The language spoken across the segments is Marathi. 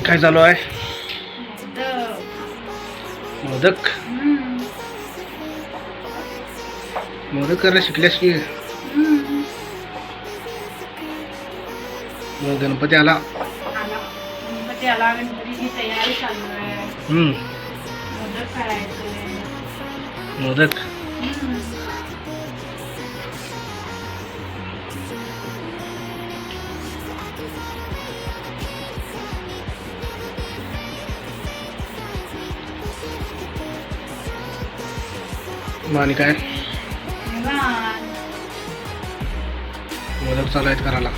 काय चालू आहे? मोदक. मोदक. मोदक करायला शिकल्यास की? मग गणपती आला. गणपती आला. गणपतीची तयारी चालू आहे. मोदक करायचे. मोदक. मग आणि काय? मोदक चालू आहेत करायला.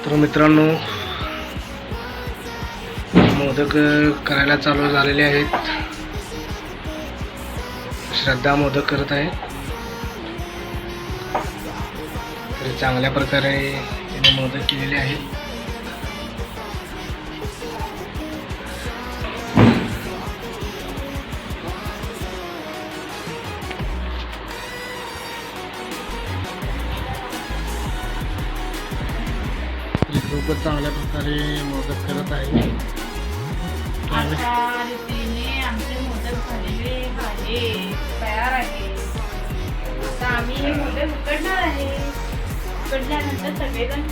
तर मित्रांनो, मोदक करायला चालू झालेले आहेत. श्रद्धा मोदक करत आहे. तर चांगल्या प्रकारे तिने मोदक केलेले आहेत. खूपच चांगल्या प्रकारे मोदक करत आहे. अशा रीतीने आमचे मोदक झालेले आहे, तयार आहे. आता आम्ही हे मोदक उकडणार आहे. उकडल्यानंतर सगळेजण